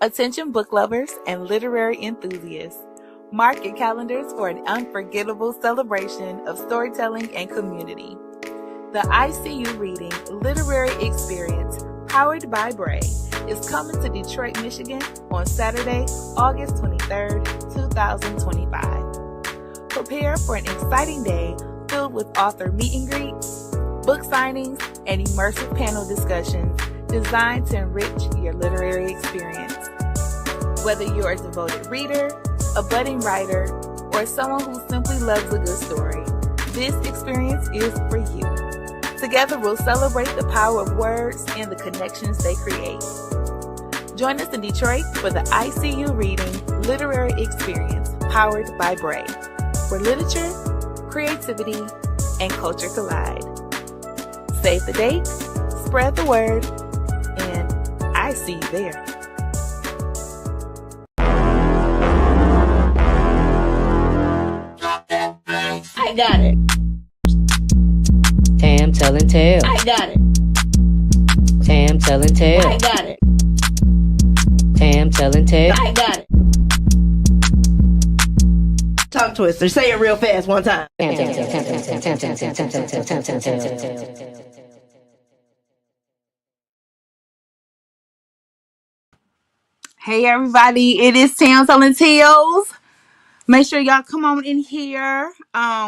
Attention book lovers and literary enthusiasts. Mark your calendars for an unforgettable celebration of storytelling and community. The EyeCU Reading Literary Experience, powered by BRAE, is coming to Detroit, Michigan on Saturday, August 23rd, 2025. Prepare for an exciting day filled with author meet and greets, book signings, and immersive panel discussions designed to enrich your literary experience. Whether you're a devoted reader, a budding writer, or someone who simply loves a good story, this experience is for you. Together, we'll celebrate the power of words and the connections they create. Join us in Detroit for the EyeCU Reading Literary Experience, powered by BRAE, where literature, creativity, and culture collide. Save the date, spread the word, and I see you there. I got it. Tam Telling Tales. I got it. Tam Telling Tales. I got it. Tam Telling Tales. I got it. Tongue twister. Say it real fast one time. Tam Telling Tales. Tam Telling Tales. Tam Telling Tales. Tam Telling Tales. Tam Telling Tales. Hey everybody, it is Tam Telling Tales. Make sure y'all come on in here.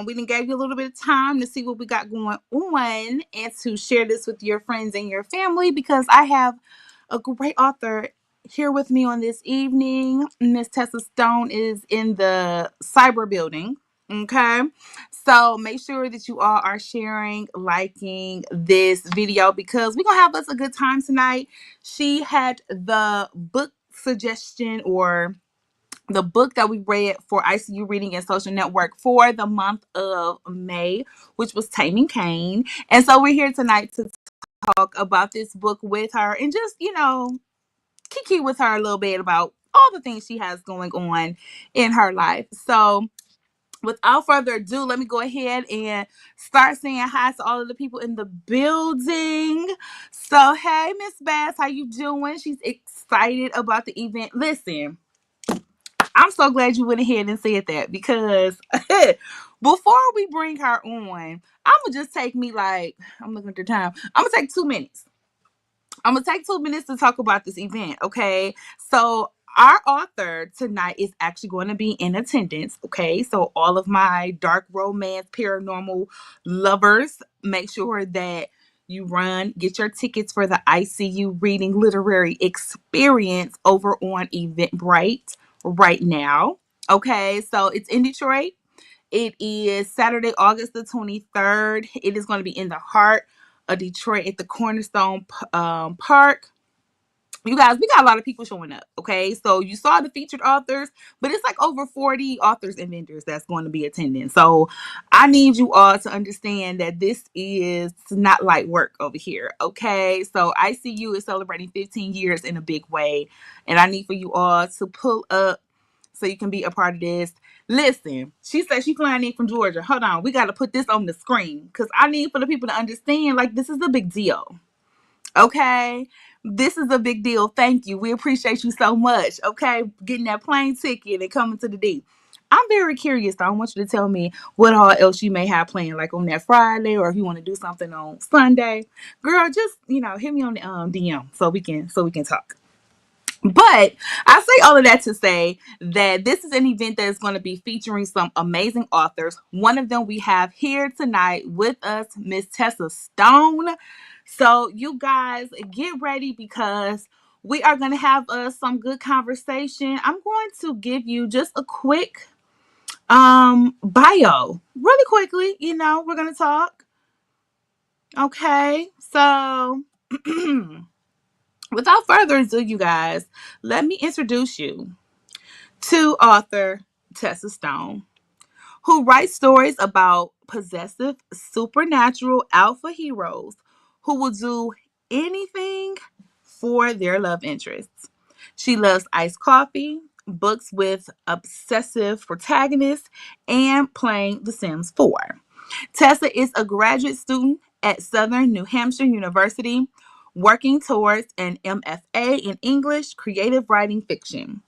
We done gave you a little bit of time to see what we got going on and to share this with your friends and your family, because I have a great author here with me on this evening. Miss Tessa Stone is in the cyber building. Okay, so make sure that you all are sharing, liking this video, because we're gonna have us a good time tonight. She had the book suggestion, or the book that we read for EyeCU Reading and Social Network for the month of May, which was Taming Kane. And so we're here tonight to talk about this book with her and just, kiki with her a little bit about all the things she has going on in her life. So without further ado, let me go ahead and start saying hi to all of the people in the building. So, hey, Miss Bass, how you doing? She's excited about the event. Listen, I'm so glad you went ahead and said that, because before we bring her on, I'm going to just take me I'm looking at the time. I'm going to take 2 minutes. I'm going to take 2 minutes to talk about this event, okay? So our author tonight is actually going to be in attendance, okay? So all of my dark romance, paranormal lovers, make sure that you get your tickets for the EyeCU Reading Literary Experience over on Eventbrite right now. Okay, so it's in Detroit. It is Saturday, August the 23rd. It is going to be in the heart of Detroit at the Cornerstone Park. You guys, we got a lot of people showing up. Okay, so you saw the featured authors, but it's like over 40 authors and vendors that's going to be attending. So I need you all to understand that this is not light work over here. Okay, so EyeCU is celebrating 15 years in a big way, and I need for you all to pull up so you can be a part of this. Listen, she said she's flying in from Georgia. Hold on, we got to put this on the screen, because I need for the people to understand, this is a big deal. Okay, this is a big deal. Thank you. We appreciate you so much. Okay, getting that plane ticket and coming to the D. I'm very curious, though. I want you to tell me what all else you may have planned, like on that Friday, or if you want to do something on Sunday. Girl, just hit me on the DM so we can talk. But I say all of that to say that this is an event that is going to be featuring some amazing authors. One of them we have here tonight with us, Miss Tessa Stone. So you guys get ready, because we are going to have some good conversation. I'm going to give you just a quick bio really quickly. We're going to talk. Okay, so without further ado, you guys, let me introduce you to author Tessa Stone, who writes stories about possessive, supernatural alpha heroes who will do anything for their love interests. She loves iced coffee, books with obsessive protagonists, and playing The Sims 4. Tessa is a graduate student at Southern New Hampshire University, working towards an MFA in English creative writing fiction.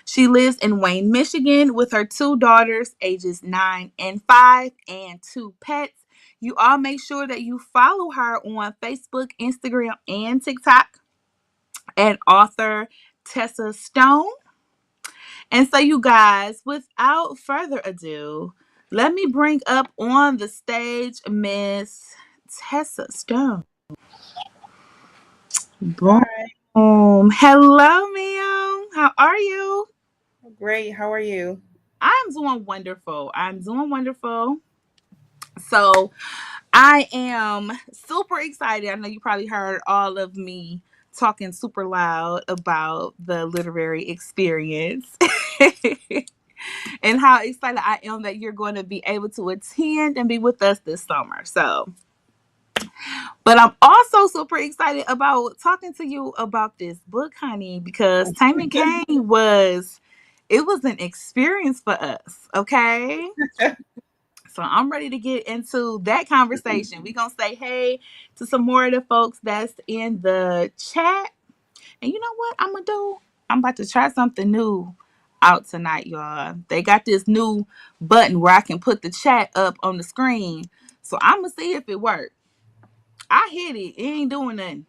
She lives in Wayne, Michigan with her two daughters, ages 9 and 5, and two pets. You all make sure that you follow her on Facebook, Instagram, and TikTok at author Tessa Stone. And so, you guys, without further ado, let me bring up on the stage Miss Tessa Stone. Boom. Hi, Hello, ma'am. How are you? great. How are you? I'm doing wonderful. I'm doing wonderful. So, I am super excited. I know you probably heard all of me talking super loud about the literary experience and how excited I am that you're going to be able to attend and be with us this summer. So, but I'm also super excited about talking to you about this book, honey, because Taming Kane was an experience for us, okay? So I'm ready to get into that conversation. We're going to say hey to some more of the folks that's in the chat. And you know what I'm going to do? I'm about to try something new out tonight, y'all. They got this new button where I can put the chat up on the screen. So I'm going to see if it works. I hit it. It ain't doing nothing.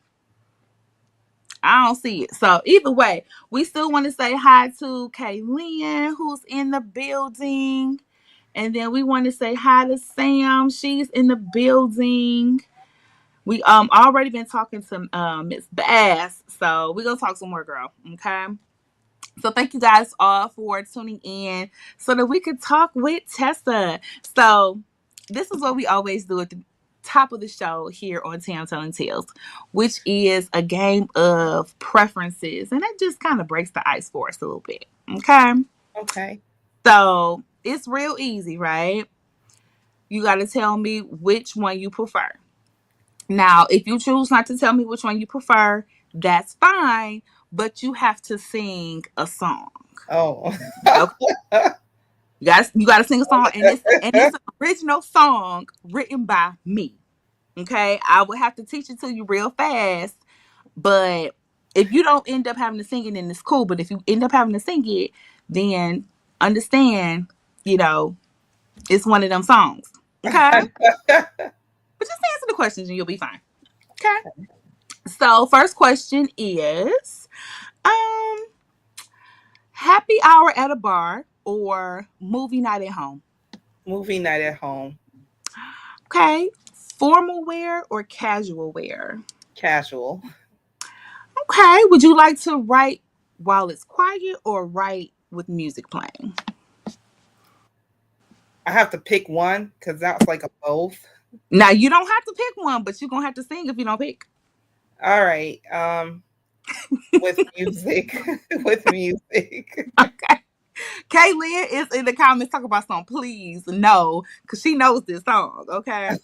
I don't see it. So either way, we still want to say hi to Kaylin, who's in the building. And then we want to say hi to Sam. She's in the building. We already been talking to Miss Bass. So we're gonna talk some more, girl. Okay. So thank you guys all for tuning in so that we could talk with Tessa. So this is what we always do at the top of the show here on Tam Telling Tales, which is a game of preferences. And that just kind of breaks the ice for us a little bit. Okay. Okay. So it's real easy, right? You got to tell me which one you prefer. Now, if you choose not to tell me which one you prefer, that's fine, but you have to sing a song. Oh. Okay. You got to sing a song, and it's an original song written by me. Okay, I would have to teach it to you real fast, but if you don't end up having to sing it, then it's cool. But if you end up having to sing it, then understand, you know, it's one of them songs. Okay, but just answer the questions and you'll be fine. Okay. So first question is, um, happy hour at a bar or movie night at home? Movie night at home. Okay. Formal wear or casual wear? Casual. Okay. Would you like to write while it's quiet or write with music playing? I have to pick one because that's like a both. Now you don't have to pick one, but you're gonna have to sing if you don't pick. All right. With music. With music. Okay. Kaylin is in the comments talking about song. Please no, because she knows this song. Okay.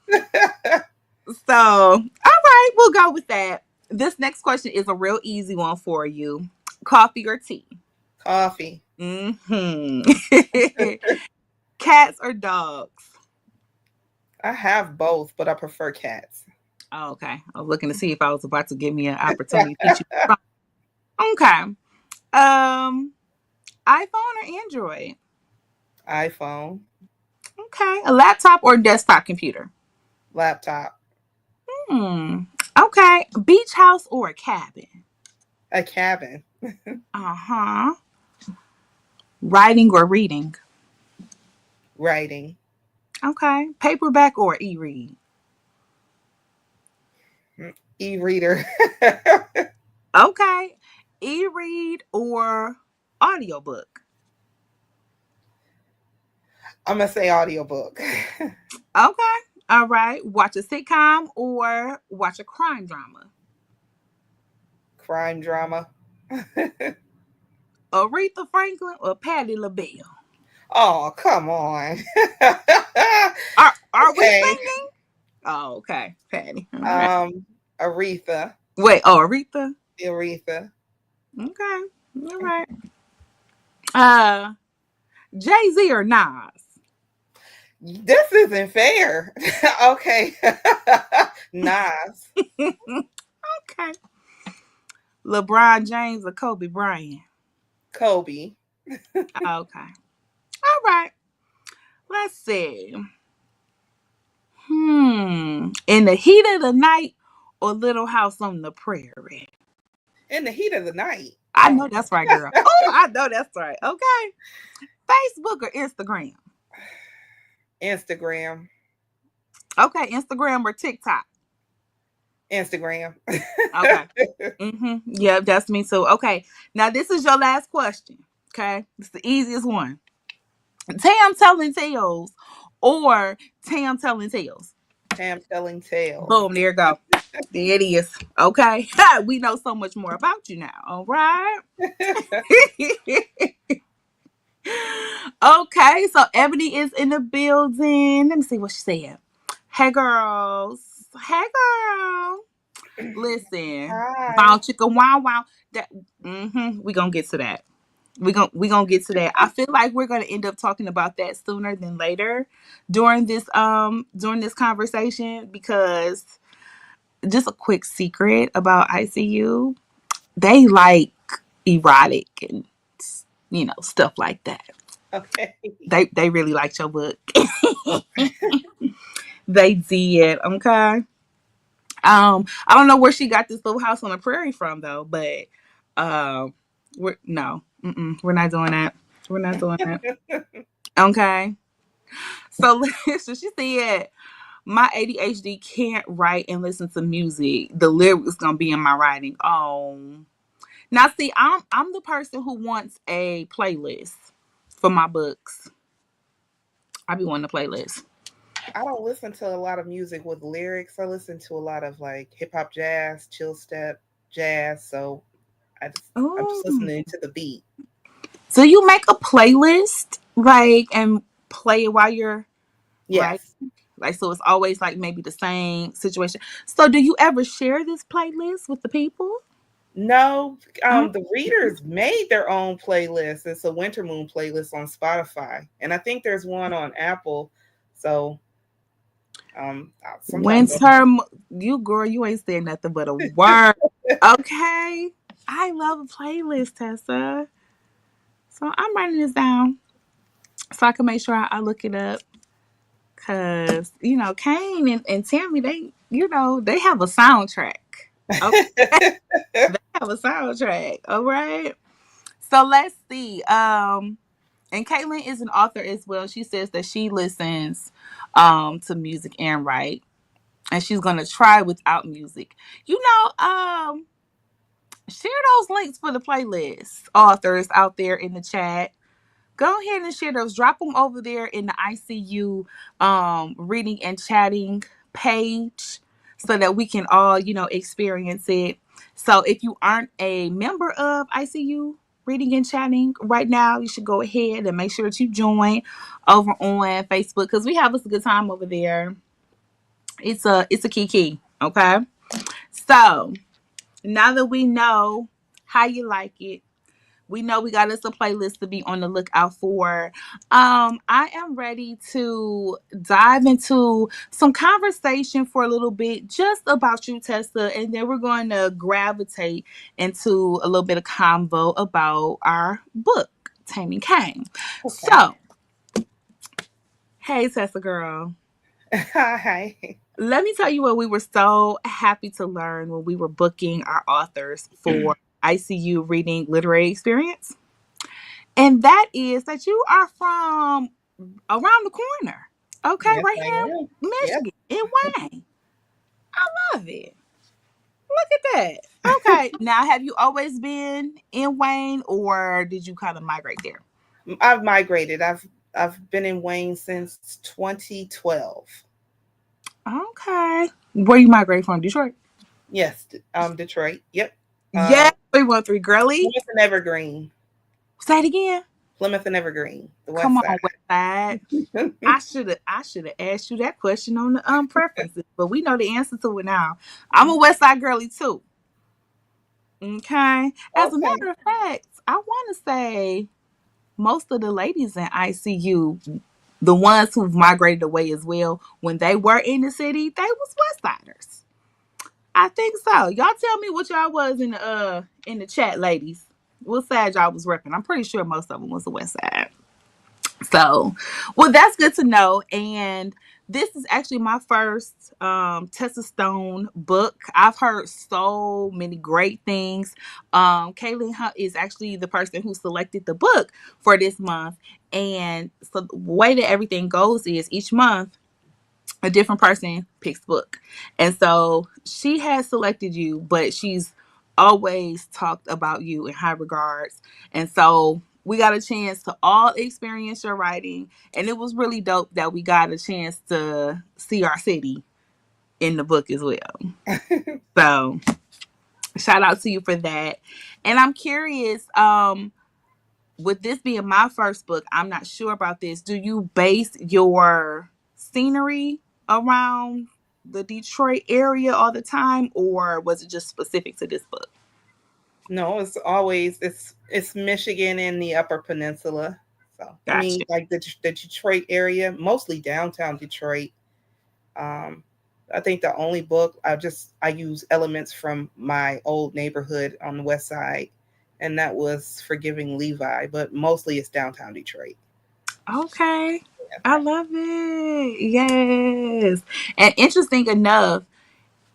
So, all right, we'll go with that. This next question is a real easy one for you. Coffee or tea? Coffee. Hmm Cats or dogs? I have both, but I prefer cats. Oh, okay. I was looking to see if I was about to give me an opportunity to teach you. Okay. iPhone or Android? iPhone. Okay. A laptop or desktop computer? Laptop. Hmm. Okay. Beach house or a cabin? A cabin. Uh-huh. Writing or reading? Writing. Okay. Paperback or e-read? E-reader. Okay. E-read or audiobook? I'm going to say audiobook. Okay. All right. Watch a sitcom or watch a crime drama? Crime drama. Aretha Franklin or Patti LaBelle? Oh, come on. Are we Okay. singing? Oh, okay. Patty. All right. Aretha. Wait, oh, Aretha? Aretha. Okay. All right. Uh, Jay-Z or Nas? This isn't fair. Okay. Nas. Okay. LeBron James or Kobe Bryant? Kobe. Okay. All right. Let's see. In the heat of the night or Little House on the Prairie? In the heat of the night. I know that's right, girl. Oh, I know that's right. Okay. Facebook or Instagram? Instagram. Okay, Instagram or TikTok? Instagram. Okay. Yeah, that's me too. Okay. Now this is your last question. Okay. It's the easiest one. Tam Telling Tales or Tam Telling Tales? Tam Telling Tales. Boom, there you go. There it is. Okay. We know so much more about you now. All right. Okay, so Ebony is in the building. Let me see what she said. Hey girls. Hey girl. Listen. Wow Hi. chicken wow wow. That we gonna get to that. We gonna get to that. I feel like we're gonna end up talking about that sooner than later during this conversation because just a quick secret about ICU, they like erotic and stuff like that. Okay. They really liked your book. They did. Okay. I don't know where she got this little house on the prairie from though, but we're no, we're not doing that. We're not doing that. Okay. So listen, she said my ADHD can't write and listen to music. The lyrics gonna be in my writing. Oh, now see, I'm the person who wants a playlist for my books. I be wanting a playlist. I don't listen to a lot of music with lyrics. I listen to a lot of like hip hop jazz, chill step jazz. So I'm just Oh, listening to the beat. so you make a playlist like and play it while you're writing? Yes. Like so, it's always like maybe the same situation. So do you ever share this playlist with the people? No, Oh, the readers made their own playlist. It's a Winter Moon playlist on Spotify, and I think there's one on Apple. So sometimes you girl, you ain't saying nothing but a word. Okay, I love a playlist, Tessa. So I'm writing this down so I can make sure I look it up. Cause Kane and Tammy, they have a soundtrack. Okay, they have a soundtrack. All right. So let's see. And Caitlin is an author as well. She says that she listens to music and write, and she's gonna try without music. Share those links for the playlist authors out there in the chat. Go ahead and share those. Drop them over there in the ICU reading and chatting page so that we can all, experience it. So if you aren't a member of ICU reading and chatting right now, you should go ahead and make sure that you join over on Facebook because we have us a good time over there. It's a key. Okay. So now that we know how you like it, we know we got us a playlist to be on the lookout for. I am ready to dive into some conversation for a little bit just about you, Tessa, and then we're going to gravitate into a little bit of convo about our book, Taming Kane. okay. So, hey, Tessa girl. Hi. Let me tell you what we were so happy to learn when we were booking our authors for ICU Reading Literary Experience. And that is that you are from around the corner. Okay, Yes, right I here am. in Yep. Michigan, in Wayne. I love it. Look at that. Okay, now have you always been in Wayne or did you kind of migrate there? I've migrated. I've been in Wayne since 2012. Okay. Where you migrate from? Detroit? Yes, Detroit. Yep. Yeah, 313 girly. What's an evergreen? Say it again. Plymouth and Evergreen, the Come West on, Westside. Side. I should have asked you that question on the preferences, but we know the answer to it now. I'm a Westside girly too. Okay. As a Okay. matter of fact, I want to say most of the ladies in ICU, the ones who've migrated away as well, when they were in the city, they was Westsiders. I think so. Y'all tell me what y'all was in the chat, ladies. What side y'all was repping? I'm pretty sure most of them was the West Side. So, well, that's good to know. And this is actually my first Tessa Stone book. I've heard so many great things. Kaylin Hunt is actually the person who selected the book for this month. And so the way that everything goes is each month a different person picks book. And so she has selected you, but she's always talked about you in high regards. And so we got a chance to all experience your writing. And it was really dope that we got a chance to see our city in the book as well. So shout out to you for that. And I'm curious, with this being my first book, I'm not sure about this. Do you base your scenery around the Detroit area all the time, or was it just specific to this book? No, it's always it's Michigan in the Upper Peninsula. So I mean, Gotcha. like the Detroit area, mostly downtown Detroit. Um, I think the only book I use elements from my old neighborhood on the west side, and that was Forgiving Levi. But mostly it's downtown Detroit. Okay. I love it. Yes. And interesting enough,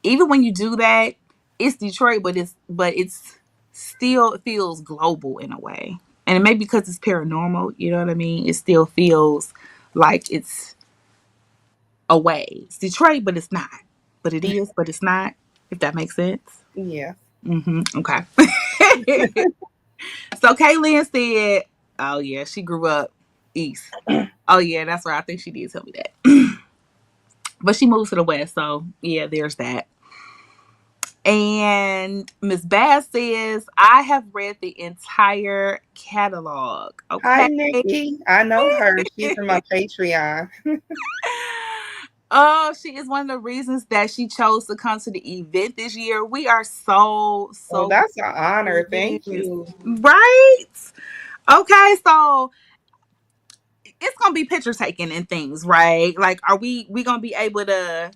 even when you do that, it's Detroit, but it's still it feels global in a way. And it may be because it's paranormal, you know what I mean? It still feels like it's away. It's Detroit, but it's not. But it is, but it's not. If that makes sense. Yeah. Okay. So Kaylin said, "Oh yeah, she grew up east. Oh yeah, that's right. I think she did tell me that. But she moved to the west, so yeah, there's that." And Miss Bass says, "I have read the entire catalog." Hi, Okay. Nikki. I know her. She's in my Patreon. Oh, she is one of the reasons that she chose to come to the event this year. We are so, Oh, so that's an honor. Thank yes. you. Right? Okay, so it's gonna be picture taking and things, right? Like, are we gonna be able to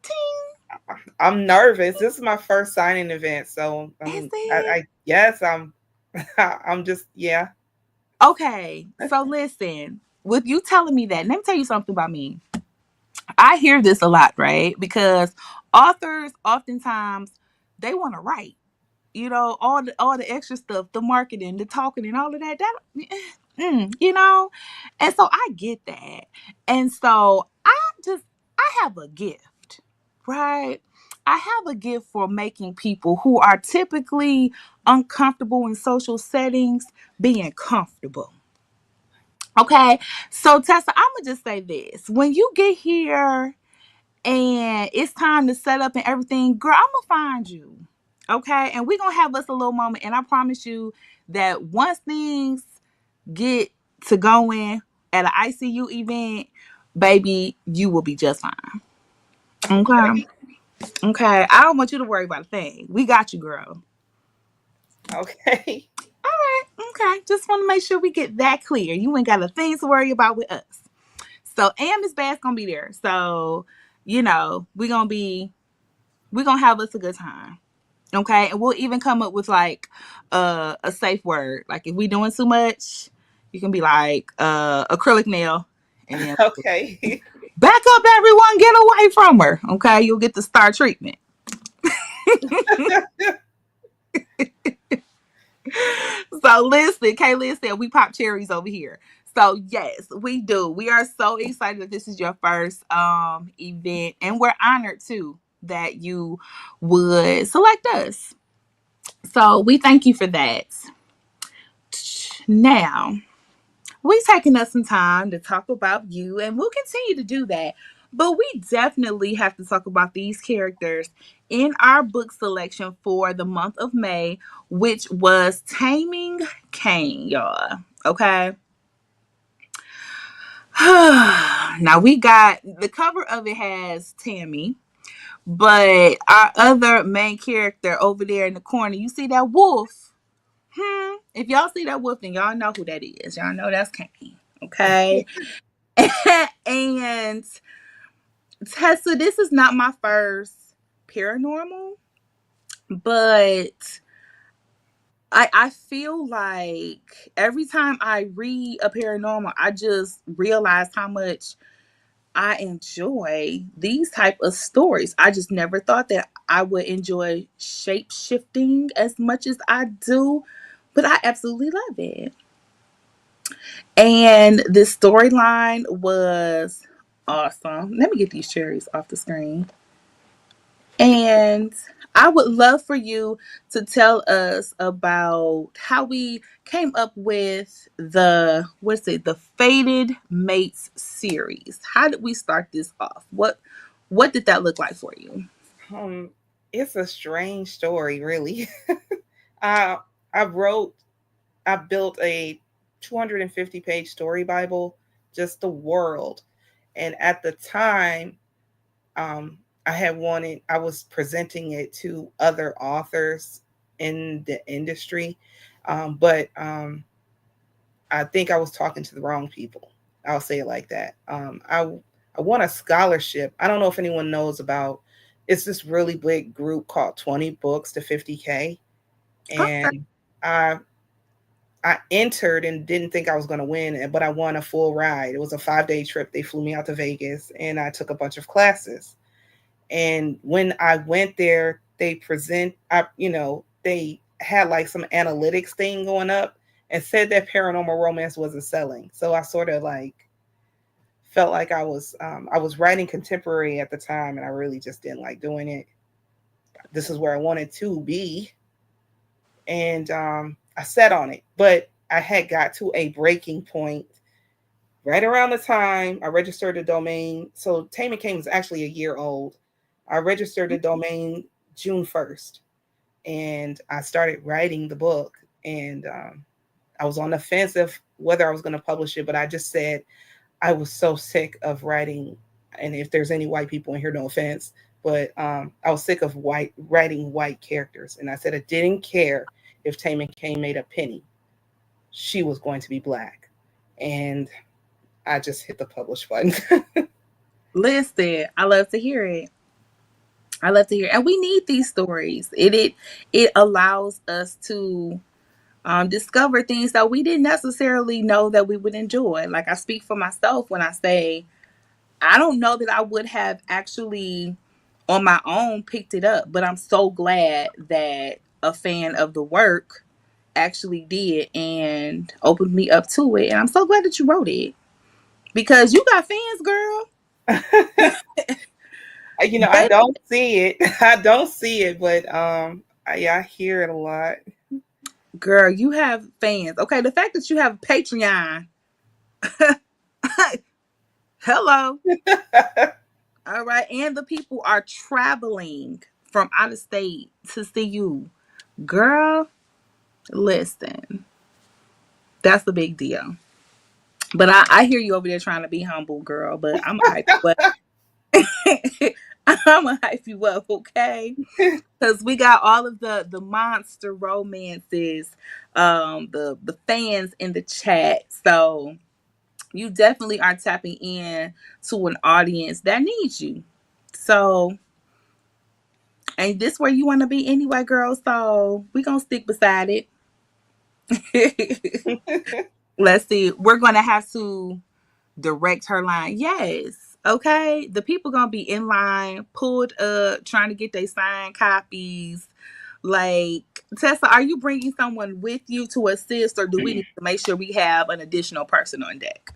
ting? I'm nervous. This is my first signing event, so Is I it? yes, I'm I'm just yeah. Okay, so listen, with you telling me that, let me tell you something about me. I hear this a lot, right? Because authors oftentimes they want to write, all the extra stuff, the marketing, the talking, and all of that. You know, and so I get that, and so I have a gift, right? I have a gift for making people who are typically uncomfortable in social settings being comfortable. Okay, so Tessa, I'm gonna just say this: when you get here and it's time to set up and everything, girl, I'm gonna find you. Okay, and we're gonna have us a little moment, and I promise you that once things get to going at an ICU event, baby, you will be just fine. Okay. Okay. Okay. I don't want you to worry about a thing. We got you, girl. Okay. All right. Okay. Just want to make sure we get that clear. You ain't got a thing to worry about with us. So, and Miss Bass gonna be there. So, we're gonna have us a good time. Okay. And we'll even come up with like a safe word. Like if we doing too much, you can be like acrylic nail. And then Okay. back up everyone, get away from her. Okay. You'll get the star treatment. So listen, Kaylin said we pop cherries over here. So yes, we do. We are so excited that this is your first event, and we're honored too that you would select us. So we thank you for that. Now, we taking us some time to talk about you, and we'll continue to do that. But we definitely have to talk about these characters in our book selection for the month of May, which was Taming Kane, y'all. Okay. Now we got the cover of it has Tammy, but our other main character over there in the corner, you see that wolf? If y'all see that wolf, then y'all know who that is. Y'all know that's Kane. Okay. And Tessa, this is not my first paranormal, but I feel like every time I read a paranormal, I just realize how much I enjoy these type of stories. I just never thought that I would enjoy shape shifting as much as I do, but I absolutely love it. And this storyline was awesome. Let me get these cherries off the screen. And I would love for you to tell us about how we came up with the Fated Mates series. How did we start this off? What did that look like for you? Um, it's a strange story, really. I I wrote, I built a 250-page story Bible, just the world. And at the time, um, I was presenting it to other authors in the industry, but I think I was talking to the wrong people. I'll say it like that. I won a scholarship. I don't know if anyone knows about. It's this really big group called 20 Books to 50K, Okay. and I I entered and didn't think I was going to win, but I won a full ride. It was a 5-day trip. They flew me out to Vegas, and I took a bunch of classes. And when I went there, they had like some analytics thing going up and said that paranormal romance wasn't selling. So I sort of like felt like I was writing contemporary at the time, and I really just didn't like doing it. This is where I wanted to be, and I set on it. But I had got to a breaking point right around the time I registered a domain. So Taming Kane was actually a year old. I registered a domain June 1st, and I started writing the book. And I was on the fence of whether I was going to publish it, but I just said I was so sick of writing. And if there's any white people in here, no offense, but I was sick of writing white characters. And I said I didn't care if Taming Kane made a penny. She was going to be black. And I just hit the publish button. Listen, I love to hear it. I love to hear it. And we need these stories. It allows us to discover things that we didn't necessarily know that we would enjoy. Like I speak for myself when I say I don't know that I would have actually on my own picked it up, but I'm so glad that a fan of the work actually did and opened me up to it. And I'm so glad that you wrote it because you got fans, girl. I Baby, don't see it. I don't see it, but I hear it a lot. girl, you have fans. Okay, the fact that you have Patreon. Hello. All right. And the people are traveling from out of state to see you. Girl, listen, that's a big deal. But I hear you over there trying to be humble, girl. But I'm gonna hype you up. I'm gonna hype you up, okay? Because we got all of the monster romances, the fans in the chat. So you definitely are tapping in to an audience that needs you. So and this where you want to be anyway, girl. So we gonna stick beside it. Let's see. We're gonna have to direct her line. Yes. Okay. The people gonna be in line, pulled up, trying to get their signed copies. Like Tessa, are you bringing someone with you to assist, or do we need to make sure we have an additional person on deck?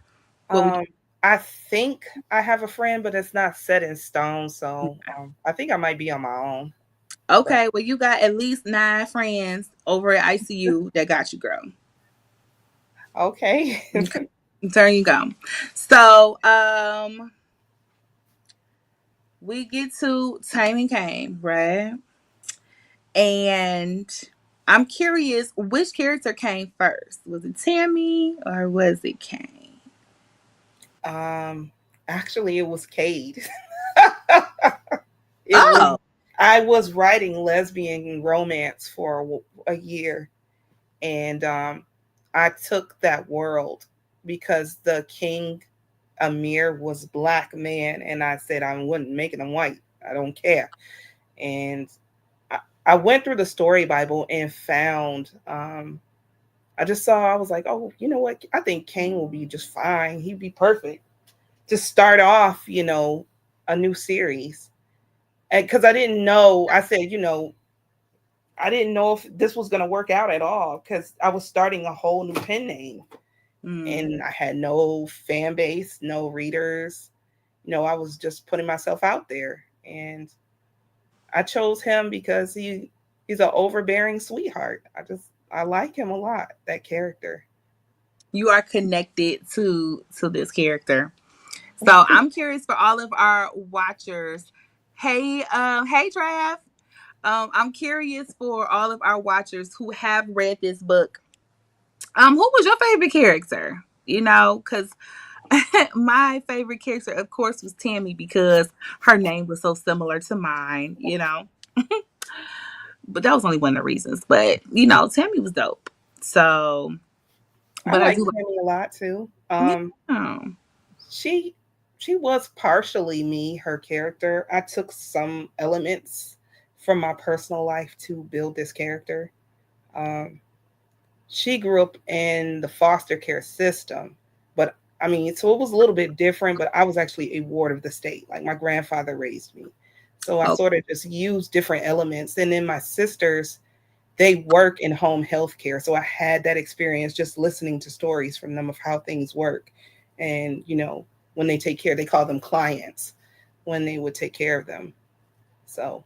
What we do? um, I think I have a friend, but it's not set in stone. So I think I might be on my own. But Okay. Well, you got at least 9 friends over at ICU that got you, girl. okay. Okay. There you go. So, we get to Taming Kane, right? And I'm curious, which character came first? Was it Tammy or was it Kane? Um, Actually, it was Cade. It was. Oh. I was writing lesbian romance for a year, and I took that world because the king Amir was black man, and I said I wouldn't make him white. I don't care. And I went through the story Bible and found. I just saw. I was like, oh, you know what? I think Kane will be just fine. He'd be perfect to start off. A new series. And because I didn't know, I said, I didn't know if this was going to work out at all because I was starting a whole new pen name Mm. and I had no fan base, no readers. I was just putting myself out there, and I chose him because he's an overbearing sweetheart. I like him a lot, that character. You are connected to this character. So I'm curious for all of our watchers. Hey Draft. I'm curious for all of our watchers who have read this book. Who was your favorite character? Because my favorite character, of course, was Tammy because her name was so similar to mine. But that was only one of the reasons. But Tammy was dope. So, I but I like do Tammy a lot too. like, yeah. She she was partially me, her character. I took some elements from my personal life to build this character. Um, she grew up in the foster care system, but I mean, so it was a little bit different, but I was actually a ward of the state. Like my grandfather raised me. So I Oh, sort of just used different elements. And then my sisters, they work in home health care. So I had that experience just listening to stories from them of how things work. And, when they take care, they call them clients when they would take care of them. So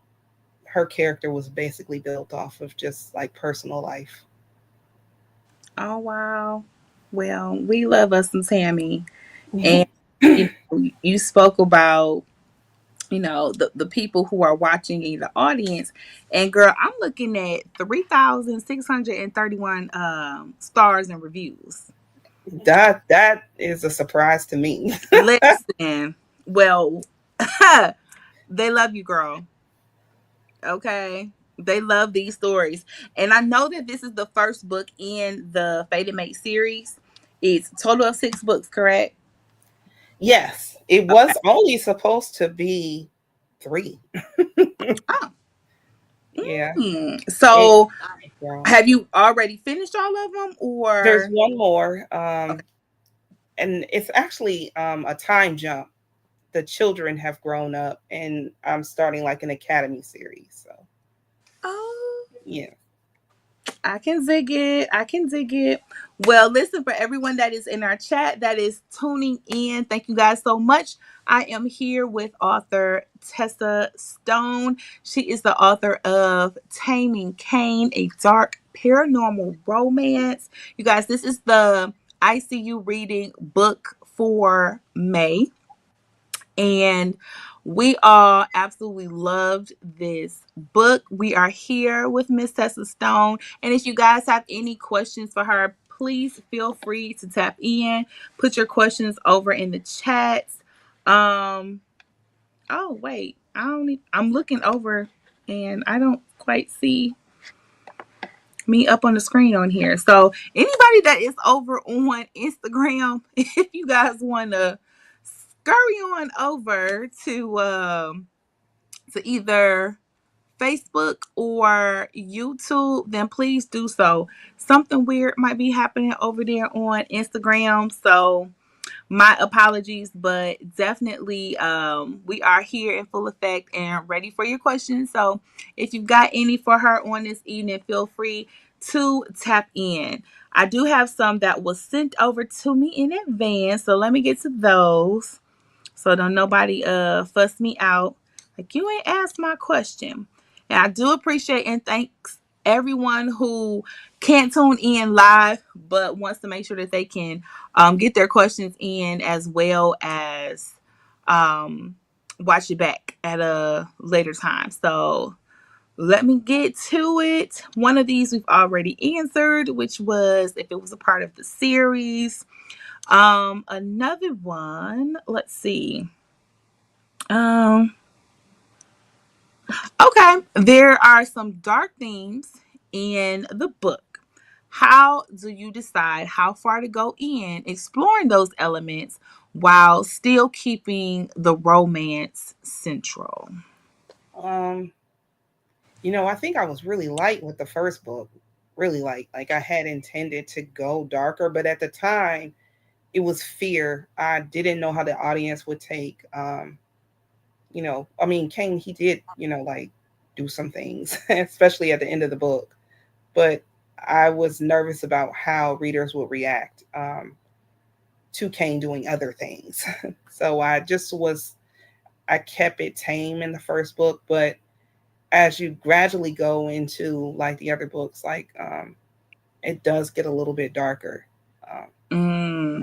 her character was basically built off of just like personal life. oh wow. Well, we love us some Tammy. And you spoke about the people who are watching in the audience, and girl, I'm looking at 3,631 stars and reviews. That is a surprise to me. Listen, well, they love you, girl. Okay, they love these stories, and I know that this is the first book in the Fated Mate series. It's a total of 6 books, correct? Yes, it Okay. was only supposed to be three. Oh. Yeah, it So grown. have you already finished all of them, There's or one more, okay? and it's actually a time jump. The children have grown up, and I'm starting like an academy series. So Oh, yeah. I can dig it. I can dig it. Well, listen, for everyone that is in our chat that is tuning in, thank you guys so much. I am here with author Tessa Stone. She is the author of Taming Kane, a dark paranormal romance. You guys, this is the ICU reading book for May. And we all absolutely loved this book. We are here with Miss Tessa Stone. And if you guys have any questions for her, please feel free to tap in. Put your questions over in the chats. Um, oh wait, I'm looking over and I don't quite see me up on the screen on here. So anybody that is over on Instagram, if you guys want to scurry on over to either Facebook or YouTube, then please do so. Something weird might be happening over there on Instagram, so my apologies, but definitely we are here in full effect and ready for your questions. So if you've got any for her on this evening, feel free to tap in. I do have some that was sent over to me in advance, so let me get to those. So don't nobody fuss me out. Like you ain't asked my question. And I do appreciate and thanks everyone who can't tune in live but wants to make sure that they can get their questions in as well as watch it back at a later time. So Let me get to it. One of these we've already answered, which was if it was a part of the series. Another one, let's see. Um, okay. There are some dark themes in the book. How do you decide how far to go in exploring those elements while still keeping the romance central? Um, I think I was really light with the first book, really light. Like I had intended to go darker, but at the time it was fear. I didn't know how the audience would take. I mean, Kane, he did, like do some things, especially at the end of the book, but I was nervous about how readers would react to Kane doing other things. So I kept it tame in the first book, but as you gradually go into like the other books, like it does get a little bit darker. Um, Mm,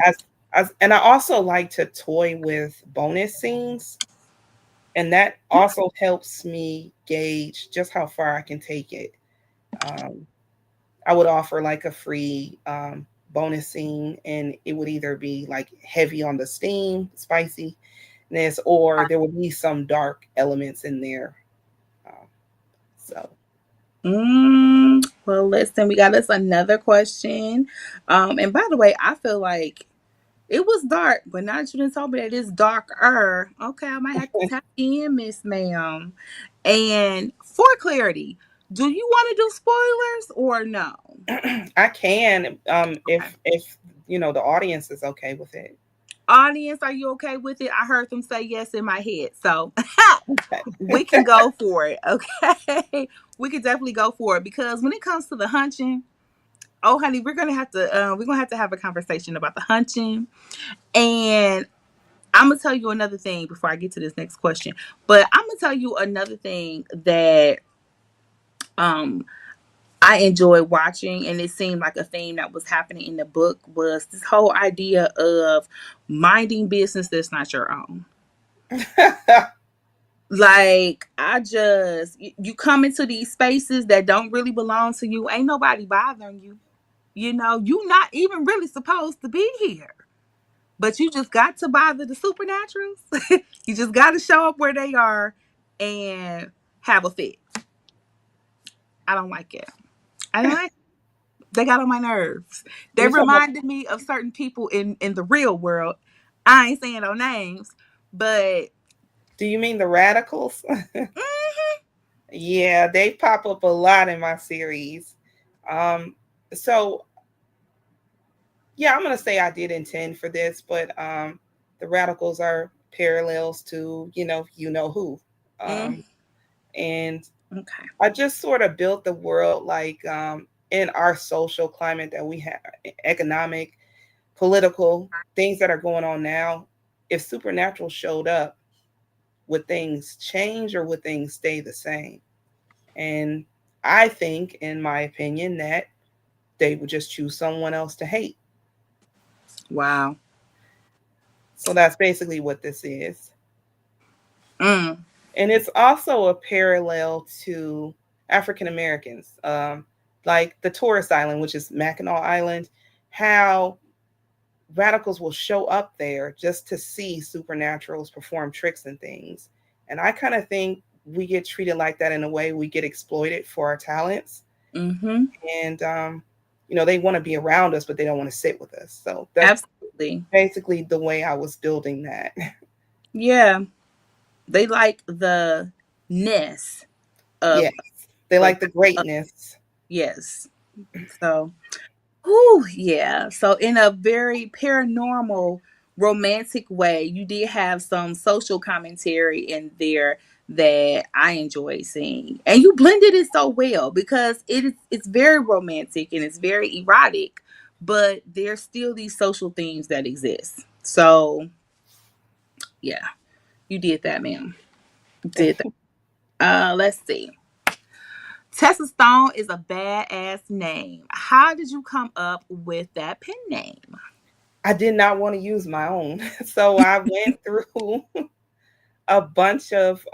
and I also like to toy with bonus scenes, and that also helps me gauge just how far I can take it. Um, I would offer like a free bonus scene, and it would either be like heavy on the steam, spiciness, or there would be some dark elements in there. Um, so well, listen, we got us another question. And by the way, I feel like it was dark, but now that you done told me that it's darker, okay, I might have to tap in, Miss Ma'am. And for clarity, do you want to do spoilers or no? I can, if Okay. the audience is okay with it. Audience, are you okay with it? I heard them say yes in my head. So we Okay. can go for it. Okay. We can definitely go for it because when it comes to the hunching, oh honey, we're gonna have to have a conversation about the hunching. And I'm gonna tell you another thing before I get to this next question. But I'm gonna tell you another thing that um I enjoyed watching, and it seemed like a theme that was happening in the book was this whole idea of minding business that's not your own. Like you come into these spaces that don't really belong to you. Ain't nobody bothering you. You not even really supposed to be here. But you just got to bother the supernaturals. You just got to show up where they are and have a fit. I don't like it. I don't like it. They got on my nerves. They You talking about? reminded me of certain people in the real world. I ain't saying no names, but Do you mean the radicals? mhm, Yeah, they pop up a lot in my series. Um, so yeah, I'm gonna say I did intend for this, but the radicals are parallels to who, mm, um, and okay. I just sort of built the world like in our social climate that we have, economic, political things that are going on now. If supernatural showed up, would things change or would things stay the same? And I think, in my opinion, that they would just choose someone else to hate. Wow. So that's basically what this is. Mm, And it's also a parallel to African Americans, like the tourist island, which is Mackinac Island, how radicals will show up there just to see supernaturals perform tricks and things. And I kind of think we get treated like that in a way. We get exploited for our talents, mm-hmm. and they want to be around us, but they don't want to sit with us. So that's Absolutely. basically the way I was building that. Yeah. They like the ness of Yes, they but like the greatness. yes. So whew, yeah. So in a very paranormal, romantic way, you did have some social commentary in there that I enjoyed seeing. And you blended it so well because it's very romantic and it's very erotic, but there's still these social themes that exist. So yeah, you did that, ma'am. Did that. Let's see. Tessa Stone is a badass name. How did you come up with that pen name? I did not want to use my own, so I went through a bunch of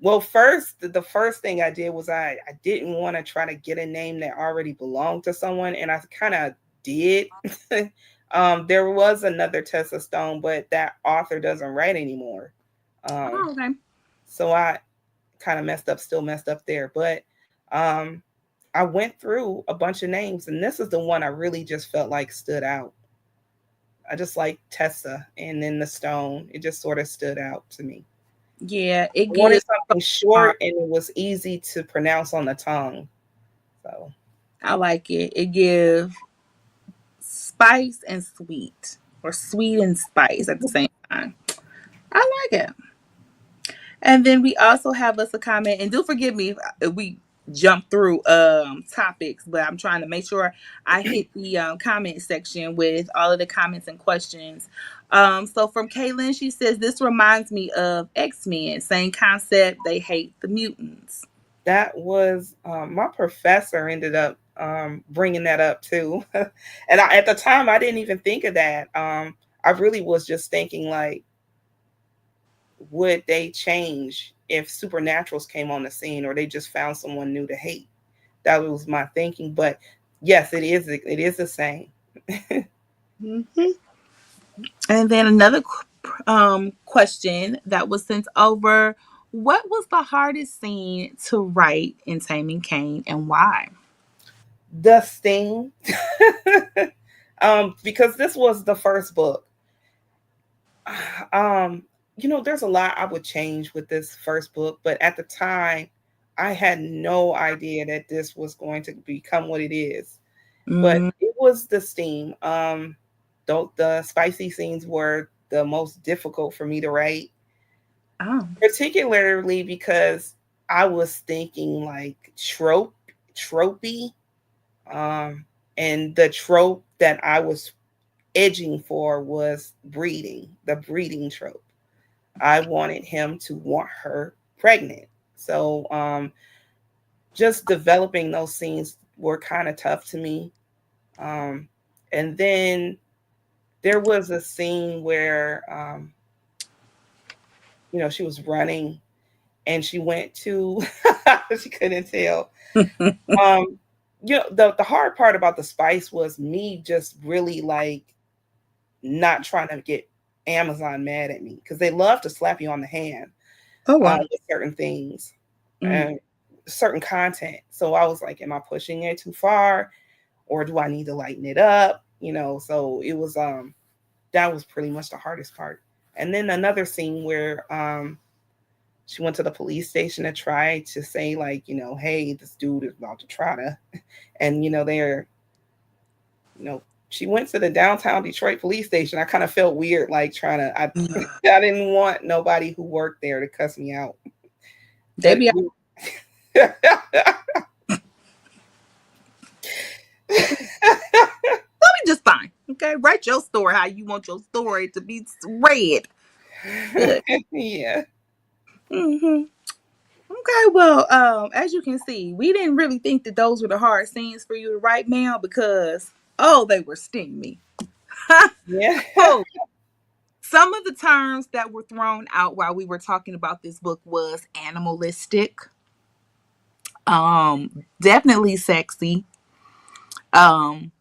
Well, first, the first thing I did was I didn't want to try to get a name that already belonged to someone, and I kind of did. There was another Tessa Stone, but that author doesn't write anymore. Um, Oh, okay. so I kind of messed up, still messed up there. But um, I went through a bunch of names, and this is the one I really just felt like stood out. I just like Tessa, and then the Stone. It just sort of stood out to me. Yeah, it I wanted gives something art. short and it was easy to pronounce on the tongue. So I like it. It gives spice and sweet, or sweet and spice at the same time. I like it. And then we also have us a comment, and do forgive me if we jump through topics, but I'm trying to make sure I hit the comment section with all of the comments and questions. So from Kaylin, she says this reminds me of X-Men, same concept. They hate the mutants. that was my professor ended up bringing that up too, and at the time I didn't even think of that. I really was just thinking like, would they change if supernaturals came on the scene, or they just found someone new to hate? That was my thinking. But yes, it is. It is the same. Mm-hmm. And then another question that was sent over: what was the hardest scene to write in Taming Kane, and why? The Sting, because this was the first book. Um, there's a lot I would change with this first book, but at the time, I had no idea that this was going to become what it is. But Mm, it was the steam. The spicy scenes were the most difficult for me to write, oh. particularly because I was thinking like tropey, um, and the trope that I was edging for was the breeding trope. I wanted him to want her pregnant. So just developing those scenes were kind of tough to me. Um, and then there was a scene where, she was running and she went to, she couldn't tell. Um, the hard part about the spice was me just really like not trying to get Amazon mad at me because they love to slap you on the hand Oh wow. with certain things Mm. and certain content. So I was like, am I pushing it too far, or do I need to lighten it up? So it was that was pretty much the hardest part. And then another scene where she went to the police station to try to say like, hey, this dude is about to try to, and they're, you know, she went to the downtown Detroit police station. I kind of felt weird, like trying to. I didn't want nobody who worked there to cuss me out, They but be just fine. Okay, write your story how you want your story to be read. Good. yeah. Hmm. Okay, well, as you can see, we didn't really think that those were the hard scenes for you to write, Mel, because they were steamy. Yeah. Oh, some of the terms that were thrown out while we were talking about this book was animalistic, definitely sexy, um,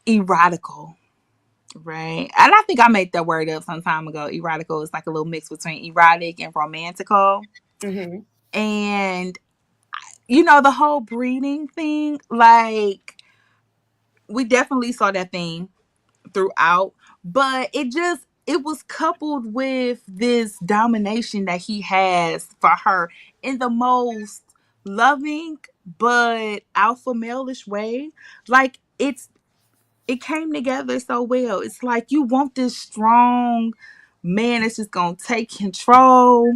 erotical. Right. And I think I made that word up some time ago. Erotical is like a little mix between erotic and romantical. Hmm. And the whole breeding thing, like we definitely saw that theme throughout, but it was coupled with this domination that he has for her in the most loving but alpha male-ish way. Like it came together so well. It's like you want this strong man that's just gonna take control,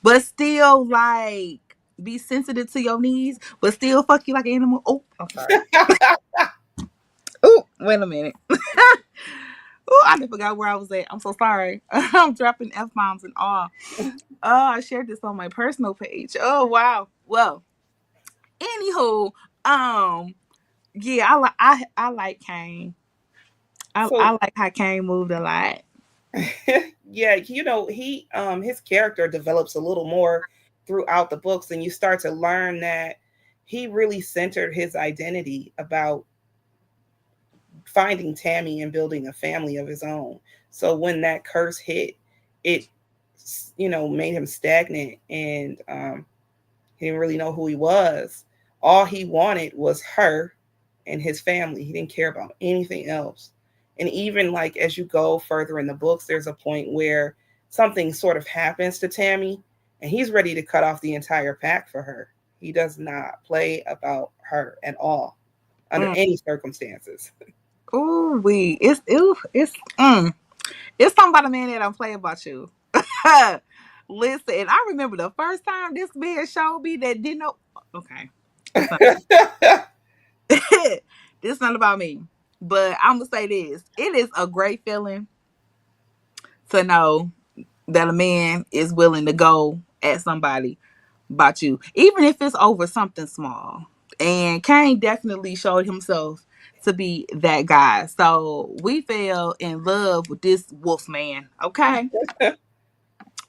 but still like be sensitive to your needs, but still fuck you like an animal. Oh, I'm sorry. Oh, wait a minute. Oh, I forgot where I was at. I'm so sorry. I'm dropping F bombs and all. Oh, I shared this on my personal page. Oh wow. Well, anywho, yeah, I like Kane. I So like how Kane moved a lot. Yeah, he his character develops a little more throughout the books, and you start to learn that he really centered his identity about finding Tammy and building a family of his own. So when that curse hit, it made him stagnant, and he didn't really know who he was. All he wanted was her and his family. He didn't care about anything else. And even like as you go further in the books, there's a point where something sort of happens to Tammy, and he's ready to cut off the entire pack for her. He does not play about her at all under Mm. any circumstances. Ooh, it's something about a man that don't play about you. Listen, and I remember the first time this man showed me that didn't know. Okay, this not this not about me, but I'm gonna say this: it is a great feeling to know that a man is willing to go at somebody about you, even if it's over something small. And Kane definitely showed himself to be that guy. So we fell in love with this wolf man. Okay.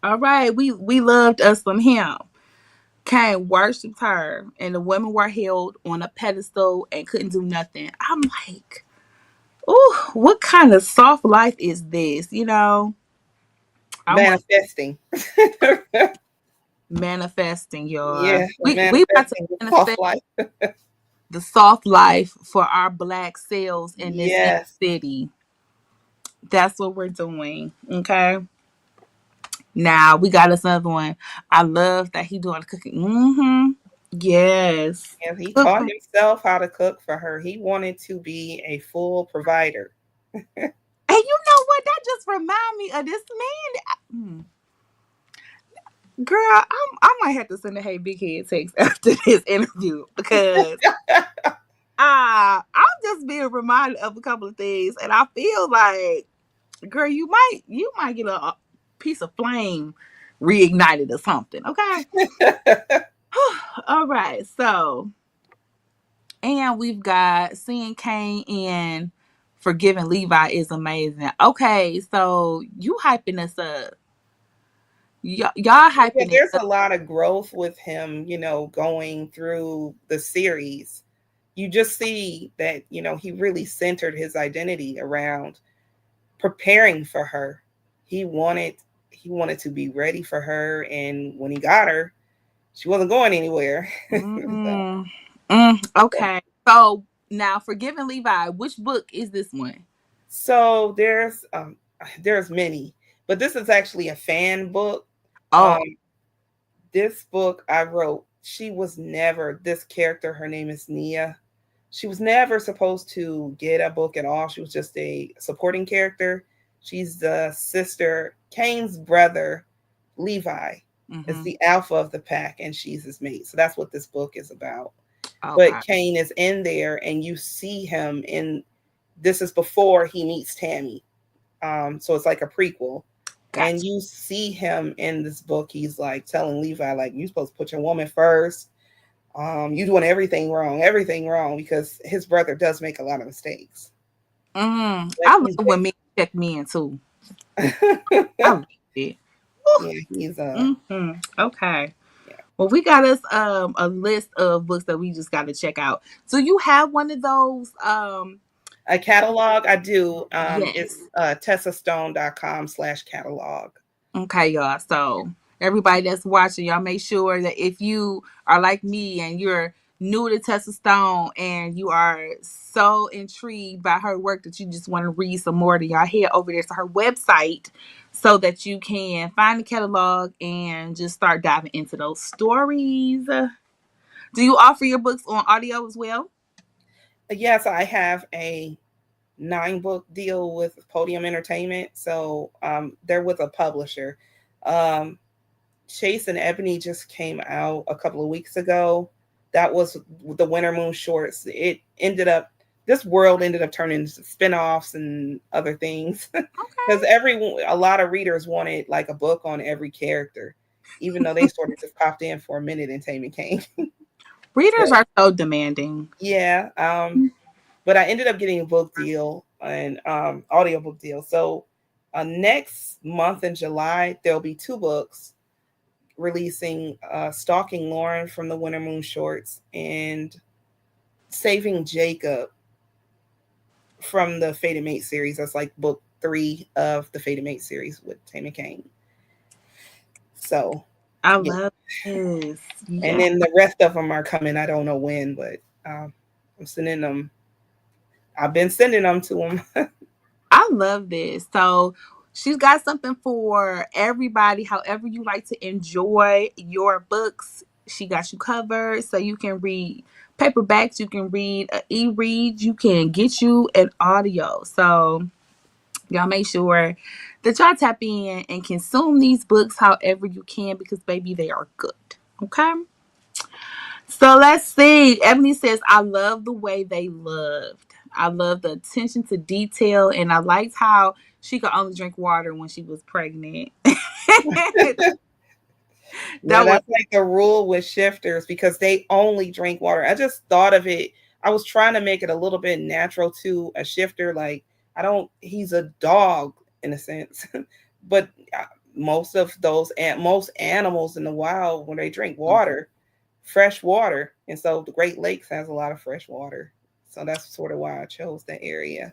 All right. We loved us some him. Kane worshipped her, and the women were held on a pedestal and couldn't do nothing. I'm like, oh, what kind of soft life is this? I want Manifesting. manifesting, y'all. Yeah, We about to manifesting the soft manifest life. the soft life for our black selves in this inner Yes. city. That's what we're doing. Okay. Now we got us another one. I love that he doing the cooking. Mm-hmm. Yes. And he Cook taught for- himself how to cook for her. He wanted to be a full provider. And you know what? That just remind me of this man. Girl, I might have to send a hey big head text after this interview because I'm just being reminded of a couple of things, and I feel like, girl, you might get a piece of flame reignited or something. Okay. All right. So, and we've got seeing Kane in Forgiving Levi is amazing. Okay, so you hyping us up. Y'all Yeah, hyping it there's up. a lot of growth with him, going through the series. You just see that, he really centered his identity around preparing for her. He wanted he wanted to be ready for her, and when he got her, she wasn't going anywhere. So, Mm, okay. So now Forgiving Levi, which book is this one? so there's many, but this is actually a fan book. Oh, Um this book I wrote, she was never this character, her name is Nia. She was never supposed to get a book at all. She was just a supporting character. She's the sister, Kane's brother, Levi, is mm-hmm. the alpha of the pack, and she's his mate. So that's what this book is about. But Okay. Kane is in there, and you see him in this is before he meets Tammy. So it's like a prequel. And Gotcha. you see him in this book. He's like telling Levi, like, you're supposed to put your woman first. You doing everything wrong, because his brother does make a lot of mistakes. But I he's love when men check me in too. yeah, I love it. he's Okay. yeah. Well, we got us a list of books that we just got to check out. So you have one of those A catalog I do. It's yes. tessastone.com/catalog. Okay, y'all. So everybody that's watching, y'all make sure that if you are like me and you're new to Tessa Stone and you are so intrigued by her work that you just want to read some more, then y'all head over there to her website so that you can find the catalog and just start diving into those stories. Do you offer your books on audio as well? Yes, I have a 9-book deal with Podium Entertainment. So they're with a publisher. Um, Chase and Ebony just came out a couple of weeks ago. That was the Winter Moon shorts. This world ended up turning into spin-offs and other things. Because Okay. a lot of readers wanted like a book on every character, even though they sort of just popped in for a minute in Taming Kane. Readers But are so demanding. yeah, but I ended up getting a book deal and audiobook deal. So Next month in July, there'll be 2 books releasing, Stalking Lauren from the Winter Moon Shorts and Saving Jacob from the Fated Mate series. That's like book 3 of the Fated Mate series with Taming Kane. So, I yeah. love this. And Yeah. then the rest of them are coming. I don't know when, but I'm sending them. I've been sending them to them. I love this. So she's got something for everybody. However you like to enjoy your books, she got you covered. So you can read paperbacks, you can read e-read, you can get you an audio. So y'all make sure that y'all tap in and consume these books however you can, because baby, they are good. Okay. So let's see. Ebony says, I love the way they loved. I love the attention to detail, and I liked how she could only drink water when she was pregnant. Yeah, That was that's like the rule with shifters because they only drink water. I just thought of it. I was trying to make it a little bit natural to a shifter. Like, he's a dog in a sense, but most of most animals in the wild, when they drink water, fresh water. And so the Great Lakes has a lot of fresh water. So that's sort of why I chose that area.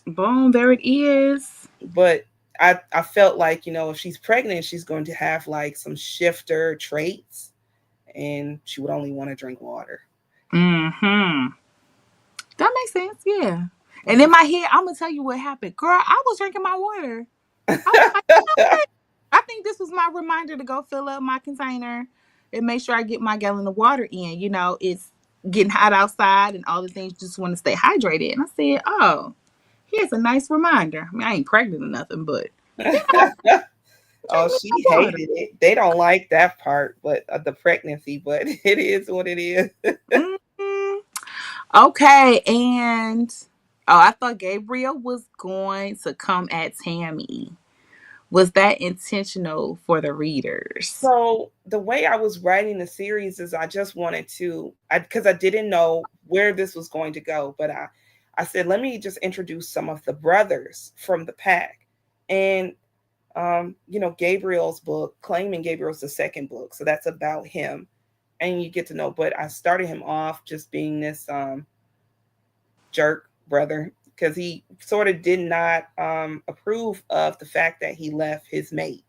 boom. There it is. But I felt like, if she's pregnant, she's going to have like some shifter traits and she would only want to drink water. Hmm. That makes sense. Yeah. And Yeah. in my head, I'm gonna tell you what happened, girl. I was drinking my water. I was like, I think this was my reminder to go fill up my container and make sure I get my gallon of water in. It's getting hot outside and all the things, just want to stay hydrated. And I said, oh, here's a nice reminder. I mean, I ain't pregnant or nothing, but Oh, drink me she some water. hated it. They don't like that part, but the pregnancy, but it is what it is. Mhm. Okay, and I thought Gabriel was going to come at Tammy. Was that intentional for the readers? So the way I was writing the series is I just wanted to, because I didn't know where this was going to go, but I said, let me just introduce some of the brothers from the pack. And Gabriel's book, Claiming Gabriel's the second book. So that's about him. And you get to know, but I started him off just being this jerk brother because he sort of did not approve of the fact that he left his mate.